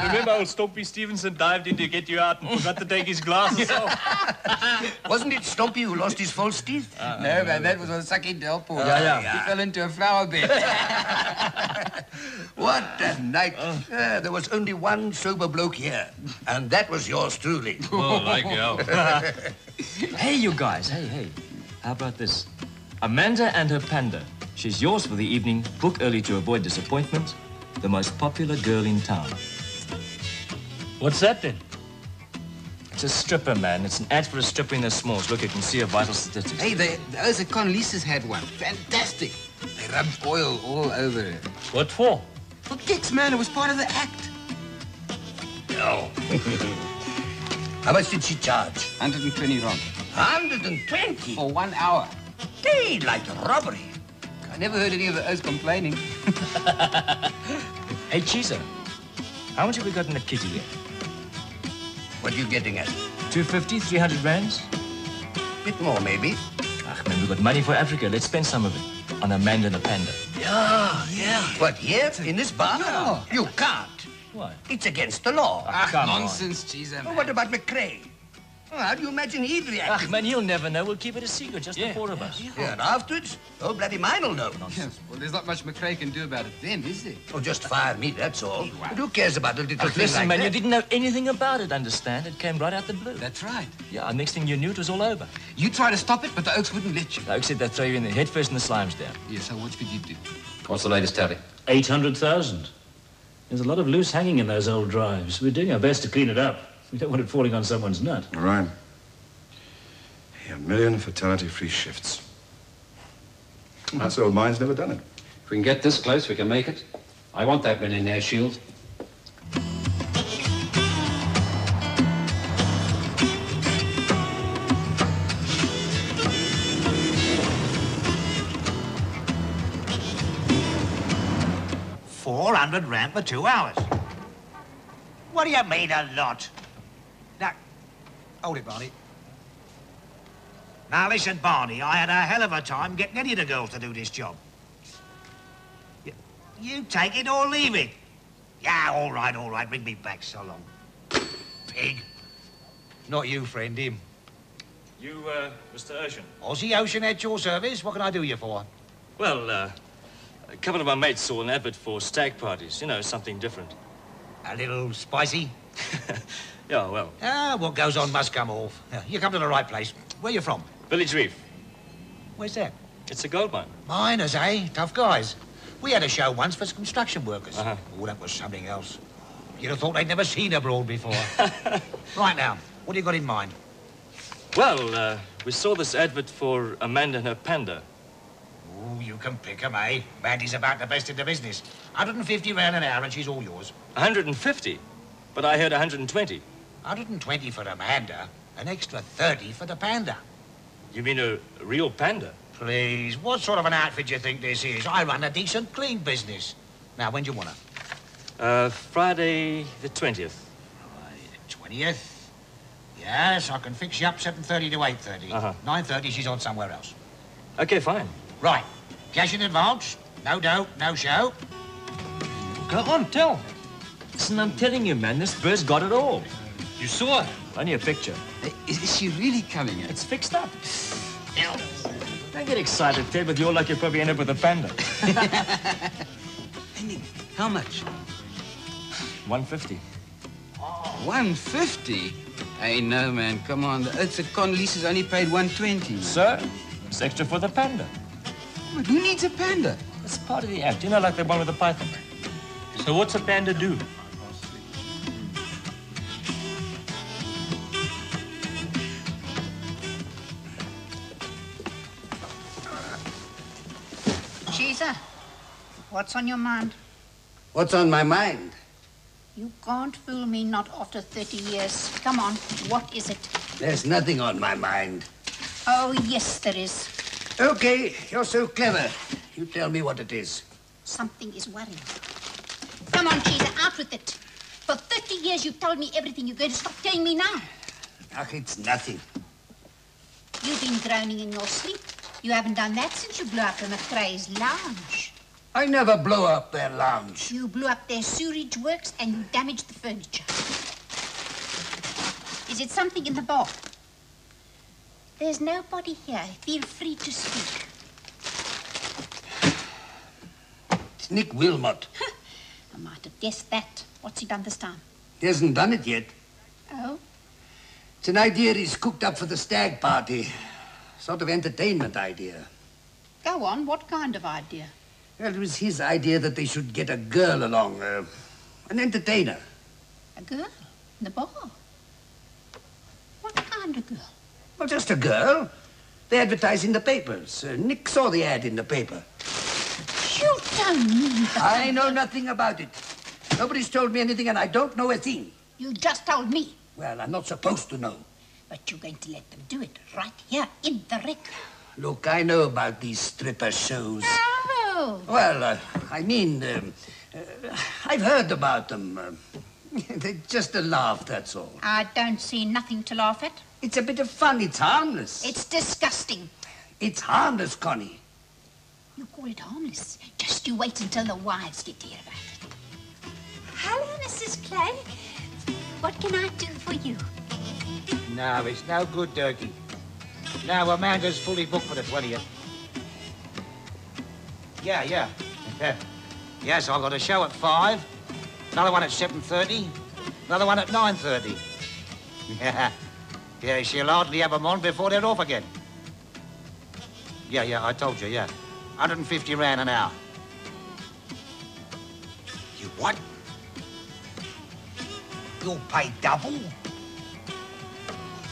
Remember old Stumpy Stevenson dived in to get you out and forgot to take his glasses off? Wasn't it Stumpy who lost his false teeth? No, man, that was on Sucky Delport. Yeah. He fell into a flower bed. What a night. There was only one sober bloke here, and that was yours truly. Oh, like hell. Hey, you guys, hey. How about this? Amanda and her panda. She's yours for the evening. Book early to avoid disappointment. The most popular girl in town. What's that then? It's a stripper, man. It's an ad for a stripper in the smalls. Look, you can see her vital statistics. Hey, the Oza Conlises had one. Fantastic. They rubbed oil all over her. What for? For kicks, man. It was part of the act. No. How much did she charge? 120 rand. 120? For 1 hour. Hey, like a robbery. I never heard any of the O's complaining. Hey, Cheezer, how much have we got in the kitty here? What are you getting at? 250, 300 rands? Bit more, maybe. Ach, man, we've got money for Africa. Let's spend some of it on Amanda and a panda. Yeah. What, here? In this bar? Yeah. You can't. What? It's against the law. Come on. Nonsense, Cheezer, man. Oh, what about McCrae? Oh, how do you imagine he'd react? Ach, man, you'll never know. We'll keep it a secret, just the four of us. Yeah, and afterwards, oh, bloody mine will know. Yes, well, there's not much McCrae can do about it then, is there? Oh, just fire me, that's all. But who cares about a little thing Listen, like man, that? you didn't know anything about it, understand? It came right out the blue. That's right. Yeah, next thing you knew, it was all over. You tried to stop it, but the Oaks wouldn't let you. The Oaks said they'd throw you in the head first and the slimes down. Yeah, so what could you do? What's the latest tally? 800,000. There's a lot of loose hanging in those old drives. We're doing our best to clean it up. We don't want it falling on someone's nut. All right. 1 million fatality-free shifts. That's old mine's never done it. If we can get this close, we can make it. I want that millionaire shield. £400 for 2 hours. What do you mean, a lot? Now, hold it, Barney. Now, listen, Barney, I had a hell of a time getting any of the girls to do this job. You take it or leave it. Yeah, all right, bring me back so long. Pig. Not you, friend, him. You, Mr. Ocean? Aussie Ocean at your service. What can I do you for? Well, a couple of my mates saw an advert for stag parties. You know, something different. A little spicy? Yeah, well, What goes on must come off. You come to the right place. Where you from? Village Reef. Where's that? It's a gold mine. Miners, eh? Tough guys. We had a show once for construction workers. Uh-huh. Oh, that was something else. You'd have thought they'd never seen abroad before. Right now, what do you got in mind? Well, we saw this advert for Amanda and her panda. Oh, you can pick 'em, eh? Mandy's about the best in the business. 150 rand an hour and she's all yours. 150? But I heard 120. 120 for Amanda, an extra 30 for the panda. You mean a real panda? Please, what sort of an outfit do you think this is? I run a decent, clean business. Now, when do you want her? Friday the 20th. Friday the 20th? Yes, I can fix you up 7:30 to 8:30. 9:30, she's on somewhere else. Okay, fine. Right. Cash in advance. No dough, no show. Go on, tell. Listen, I'm telling you, man, this bird's got it all. You saw it? Only a picture. Hey, is she really coming in? It's fixed up. Don't get excited, Ted. With your luck, you'll probably end up with a panda. Hey, Nick, how much? 150. 150? Hey, no, man, come on. The Oaks at Conlises only paid 120. Man. Sir, it's extra for the panda. But who needs a panda? It's part of the act. You know, like the one with the python. So what's a panda do? Cheezer, what's on your mind? What's on my mind? You can't fool me, not after 30 years. Come on, what is it? There's nothing on my mind. Oh, yes, there is. Okay, you're so clever. You tell me what it is. Something is worrying. Come on, Cheezer, out with it. For 30 years, you've told me everything. You're going to stop telling me now. Ach, it's nothing. You've been groaning in your sleep. You haven't done that since you blew up in McCrae's lounge. I never blow up their lounge. You blew up their sewerage works and you damaged the furniture. Is it something in the bar? There's nobody here. Feel free to speak. It's Nick Wilmot. I might have guessed that. What's he done this time? He hasn't done it yet. Oh? It's an idea he's cooked up for the stag party. Sort of entertainment idea. Go on, what kind of idea? Well, it was his idea that they should get a girl along, an entertainer. A girl? In the bar? What kind of girl? Well, just a girl. They advertise in the papers. Nick saw the ad in the paper. You don't mean that. I know nothing about it. Nobody's told me anything, and I don't know a thing. You just told me. Well, I'm not supposed to know. But you're going to let them do it right here in the rec. Look, I know about these stripper shows. Oh. Well, I've heard about them. They're just a laugh, that's all. I don't see nothing to laugh at. It's a bit of fun. It's harmless. It's disgusting. It's harmless, Connie. You call it harmless. Just you wait until the wives get to hear about it. Hello, Mrs. Clay. What can I do for you? No, it's no good, Durkee. No, Amanda's fully booked for the 20th. Yeah. Yes, I've got a show at 5, another one at 7:30, another one at 9:30. Yeah, she'll hardly have them on before they're off again. Yeah, I told you, yeah. 150 rand an hour. You what? You'll pay double?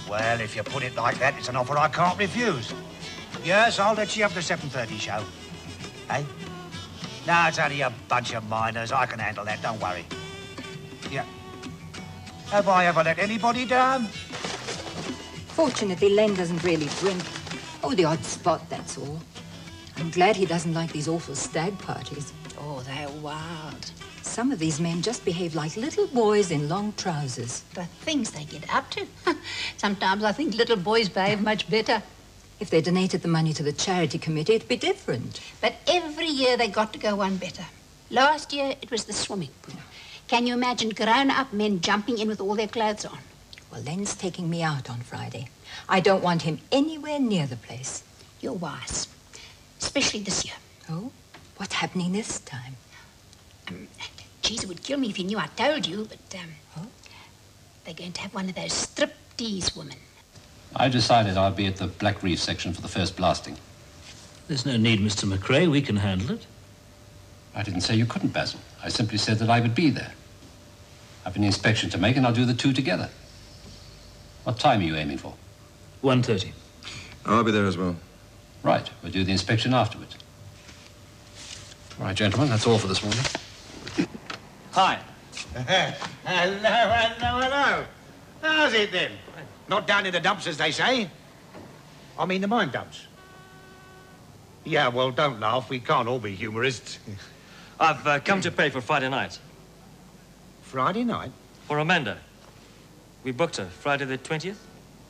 Well, if you put it like that, it's an offer I can't refuse. Yes, I'll let you have the 7:30 show. Hey? No, it's only a bunch of minors. I can handle that, don't worry. Yeah. Have I ever let anybody down? Fortunately, Len doesn't really drink. Oh, the odd spot, that's all. I'm glad he doesn't like these awful stag parties. Oh, they're wild. Some of these men just behave like little boys in long trousers. The things they get up to. Sometimes I think little boys behave much better. If they donated the money to the charity committee, it'd be different. But every year they got to go one better. Last year, it was the swimming pool. Can you imagine grown-up men jumping in with all their clothes on? Well, Len's taking me out on Friday. I don't want him anywhere near the place. You're wise. Especially this year. Oh? What's happening this time? Geez, it would kill me if he knew I told you, but, Oh? They're going to have one of those striptease women. I decided I'd be at the Black Reef section for the first blasting. There's no need, Mr. McRae. We can handle it. I didn't say you couldn't, Basil. I simply said that I would be there. I've an inspection to make, and I'll do the two together. What time are you aiming for? 1:30. I'll be there as well. Right. We'll do the inspection afterwards. All right, gentlemen, that's all for this morning. Hi. Hello. How's it then? Not down in the dumps, as they say. I mean the mine dumps. Yeah, well, don't laugh. We can't all be humorists. I've come to pay for Friday night. Friday night? For Amanda. We booked her Friday the 20th.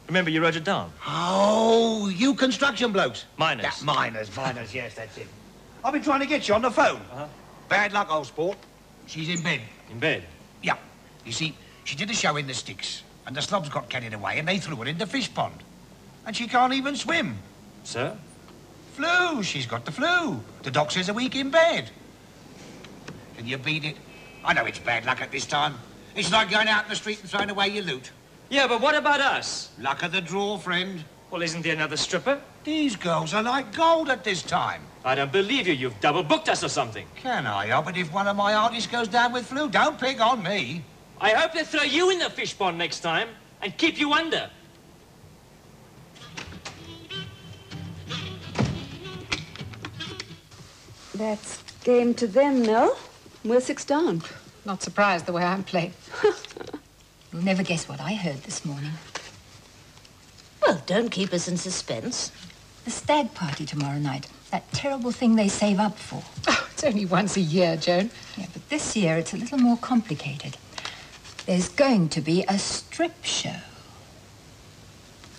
Remember, you wrote it down. Oh, you construction blokes. Miners. Yeah, miners, yes, that's it. I've been trying to get you on the phone. Bad luck, old sport. She's in bed. In bed? Yeah. You see, she did a show in the sticks, and the slobs got carried away, and they threw her in the fish pond. And she can't even swim. Sir? Flu. She's got the flu. The doc says a week in bed. Can you beat it? I know it's bad luck at this time. It's like going out in the street and throwing away your loot. Yeah, but what about us? Luck of the draw, friend. Well, isn't there another stripper? These girls are like gold at this time. I don't believe you. You've double booked us or something. Can I help it if one of my artists goes down with flu? Don't pick on me. I hope they throw you in the fish pond next time and keep you under. That's game to them, no? We're 6 down. Not surprised the way I'm played. You'll never guess what I heard this morning. Well, don't keep us in suspense. The stag party tomorrow night. That terrible thing they save up for. Oh, it's only once a year, Joan. Yeah, but this year it's a little more complicated. There's going to be a strip show.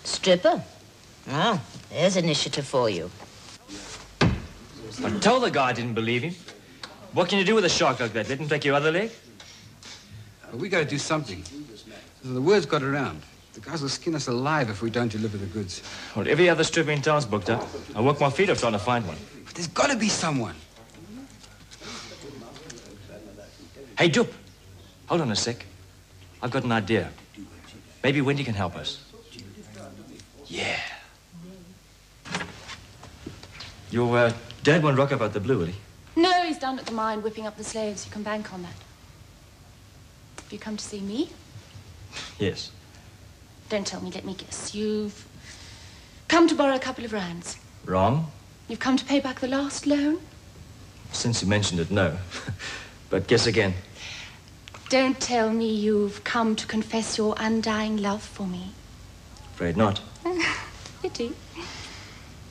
Stripper? Ah, there's initiative for you. I told the guy I didn't believe him. What can you do with a shark like that? Let him take your other leg? Well, we got to do something. The word's got around. The guys will skin us alive if we don't deliver the goods. Well, every other strip in town's booked up. I work my feet off trying to find one. But there's got to be someone. Hey, Dupe. Hold on a sec. I've got an idea. Maybe Wendy can help us. Yeah. Your dad won't rock up out the blue, will he? No, he's down at the mine whipping up the slaves. You can bank on that. Have you come to see me? Yes. Don't tell me, let me guess. You've come to borrow a couple of rands. Wrong. You've come to pay back the last loan? Since you mentioned it, no. But guess again. Don't tell me you've come to confess your undying love for me. Afraid not. Pity.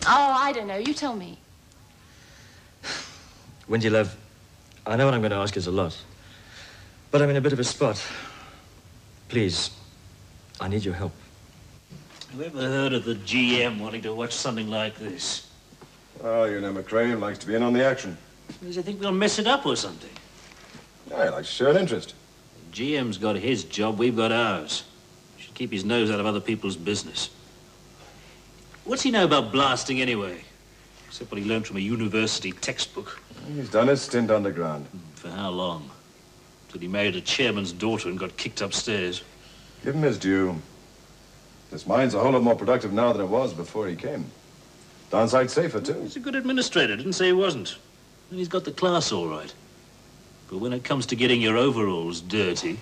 Oh, I don't know. You tell me. Wendy, love, I know what I'm going to ask is a lot. But I'm in a bit of a spot. Please, I need your help. Whoever heard of the GM wanting to watch something like this? Oh, you know, McCrane likes to be in on the action. Does he think we'll mess it up or something? Yeah, he likes to show an interest. GM's got his job, we've got ours. He should keep his nose out of other people's business. What's he know about blasting anyway? Except what he learned from a university textbook. He's done his stint underground. For how long? Till he married a chairman's daughter and got kicked upstairs. Give him his due. This mine's a whole lot more productive now than it was before he came. Downside safer, too. He's a good administrator, didn't say he wasn't. And he's got the class all right. But when it comes to getting your overalls dirty...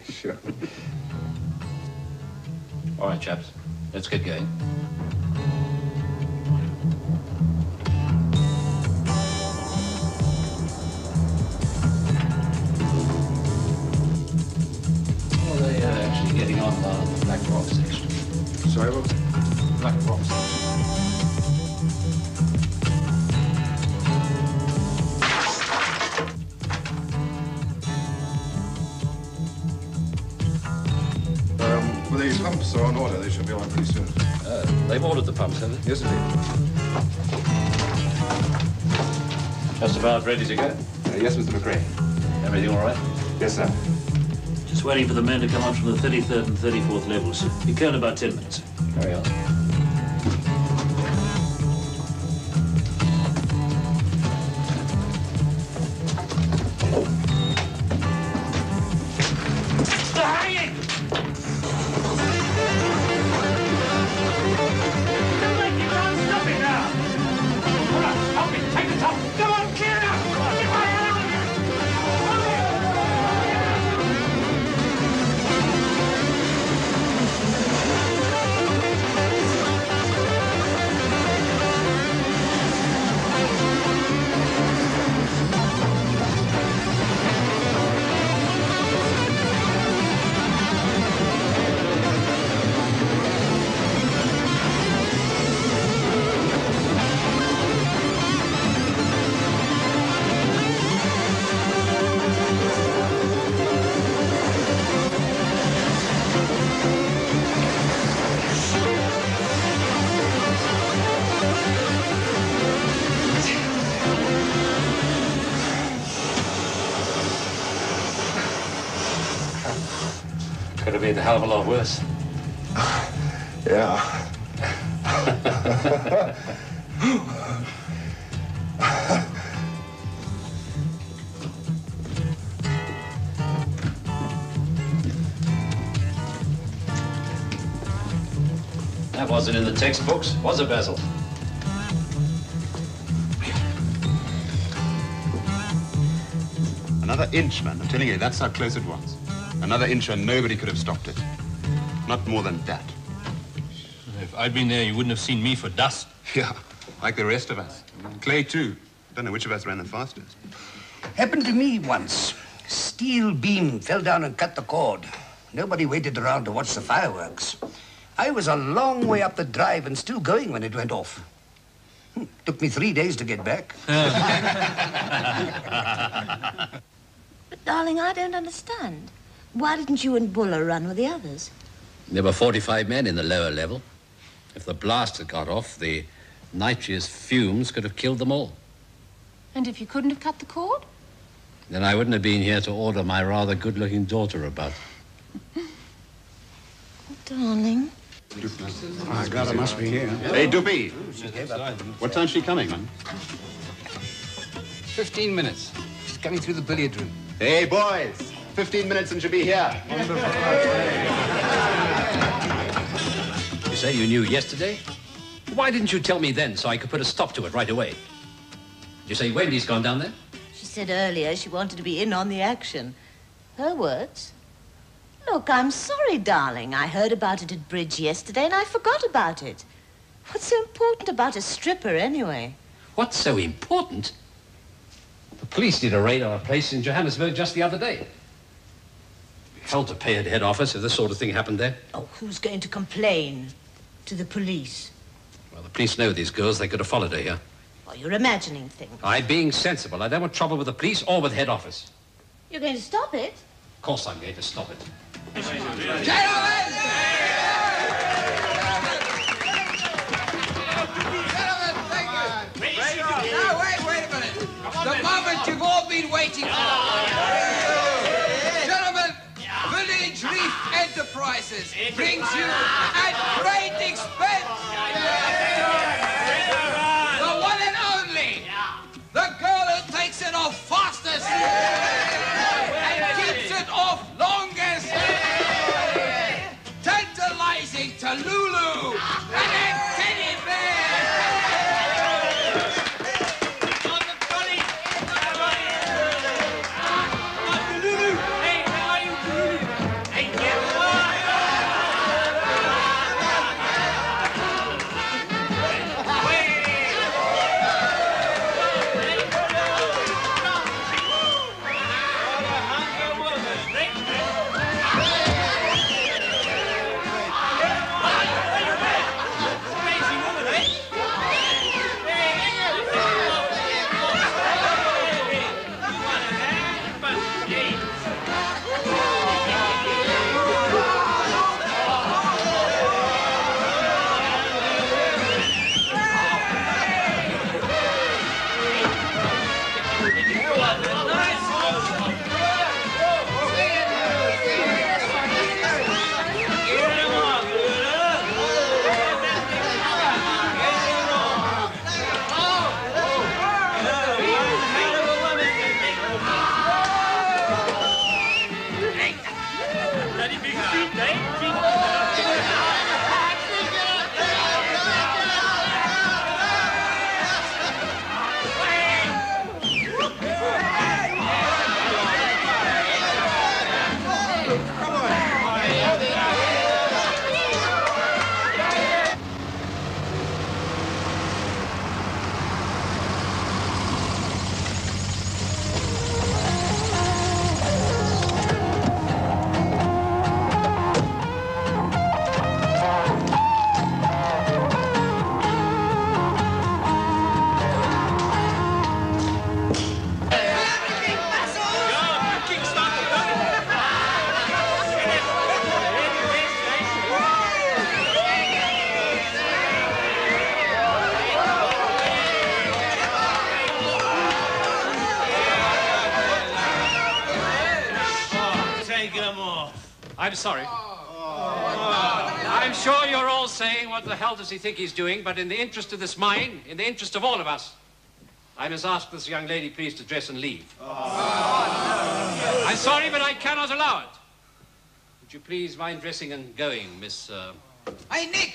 Sure. All right, chaps. Let's get going. How are they actually getting on the Black Rock section? Sorry, what? Black Rock section. Well, the pumps are on order. They should be on pretty soon. They've ordered the pumps, have they? Yes, indeed. Just about ready to go. Yes, Mr. McCrane. Everything all right? Yes, sir. Just waiting for the men to come on from the 33rd and 34th levels. Be clear in about 10 minutes. Carry on. Could have made a hell of a lot worse. Yeah. That wasn't in the textbooks, was it, Basil? Another inch, man. I'm telling you, that's how close it was. Another inch and nobody could have stopped it. Not more than that. If I'd been there, you wouldn't have seen me for dust. Yeah, like the rest of us. Clay, too. Don't know which of us ran the fastest. Happened to me once. Steel beam fell down and cut the cord. Nobody waited around to watch the fireworks. I was a long way up the drive and still going when it went off. Took me 3 days to get back. But, darling, I don't understand. Why didn't you and Buller run with the others? There were 45 men in the lower level. If the blast had got off, the nitrous fumes could have killed them all. And if you couldn't have cut the cord? Then I wouldn't have been here to order my rather good-looking daughter about. Darling. My God, it must be here. Hey, Doopy. What time's she coming, man? 15 minutes. She's coming through the billiard room. Hey, boys. 15 minutes and she'll be here. You say you knew yesterday? Why didn't you tell me then so I could put a stop to it right away? You say Wendy's gone down there? She said earlier she wanted to be in on the action. Her words. Look, I'm sorry, darling. I heard about it at bridge yesterday and I forgot about it. What's so important about a stripper, anyway? What's so important? The police did a raid on a place in Johannesburg just the other day. Hell to pay at head office if this sort of thing happened there. Oh, who's going to complain to the police? Well, the police know these girls. They could have followed her here. Oh, you're imagining things. I'm being sensible. I don't want trouble with the police or with head office. You're going to stop it? Of course I'm going to stop it. Now, wait a minute. The moment you've all been waiting for. Gentlemen, Village Reef Enterprises brings you at great expense the one and only, the girl who takes it off fastest and keeps it off longest, tantalizing to Lulu and then Teddy Bear. I'm sorry. I'm sure you're all saying, what the hell does he think he's doing? But in the interest of this mine, in the interest of all of us, I must ask this young lady please to dress and leave. I'm sorry, but I cannot allow it. Would you please mind dressing and going, Miss... Hey, Nick,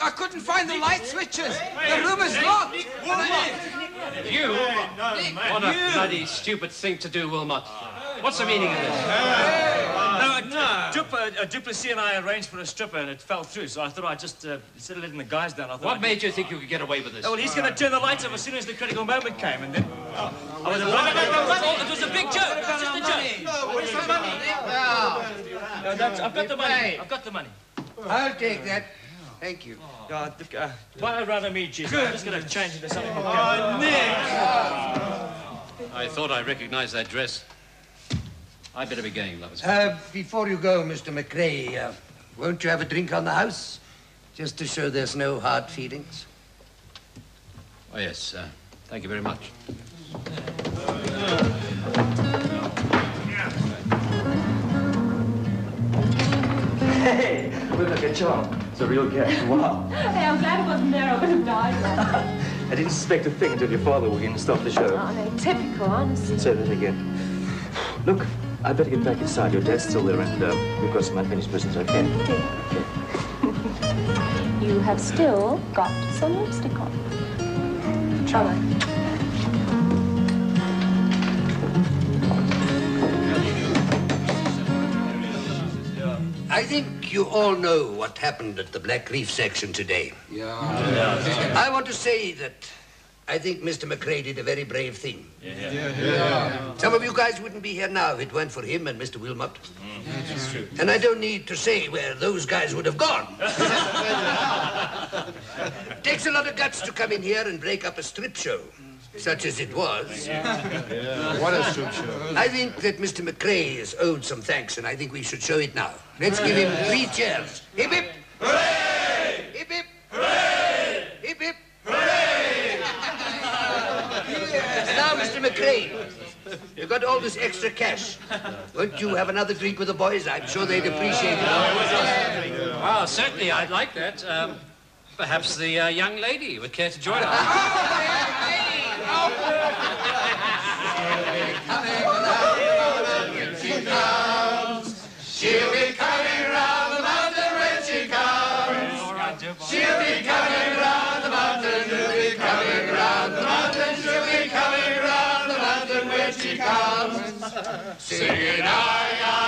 I couldn't find the light switches. The room is locked. You? What a bloody stupid thing to do, Wilmot. What's the meaning of this? Duplessis and I arranged for a stripper and it fell through, so I thought I'd just, instead of letting the guys down, I thought... What made you think you could get away with this? Oh, well, he's going to turn the lights off as soon as the critical moment came, and then... It was a big joke. It was just a joke. No, where's the money? I've got the money. I've got the money. I'll take that. Thank you. Why I'd rather meet you. I'm just going to change into something more... Nick! I thought I recognized that dress. I better be going, lovers. Before you go, Mr. McRae, won't you have a drink on the house? Just to show there's no hard feelings. Oh, yes, thank you very much. Hey, look like a charm. It's a real catch. Wow. Hey, I'm glad it wasn't there. I would have died. I didn't suspect a thing until your father walked in and stopped the show. Oh, no, typical, honestly. Say that again. Look, I better get back inside. Your dad's still there, and we've got some unfinished business. Okay. You have still got some lipstick on. Try. I think you all know what happened at the Black Reef section today. Yeah. I want to say that I think Mr. McRae did a very brave thing. Some of you guys wouldn't be here now if it weren't for him and Mr. Wilmot. That's true. And I don't need to say where those guys would have gone. It takes a lot of guts to come in here and break up a strip show, such as it was. What a strip show. I think that Mr. McRae is owed some thanks, and I think we should show it now. Let's give him 3 cheers. Hip, hip. Hooray! Hip, hip. Hooray! Hip, hip. Hooray! Now, Mr. McRae, you got all this extra cash. Won't you have another drink with the boys? I'm sure they'd appreciate it. Well, certainly, I'd like that. Perhaps the young lady would care to join us. She'll be coming round the mountain when she comes. She'll be coming round the mountain. She'll be coming round the mountain. She'll be coming round the mountain when she comes. Singing, aye, aye.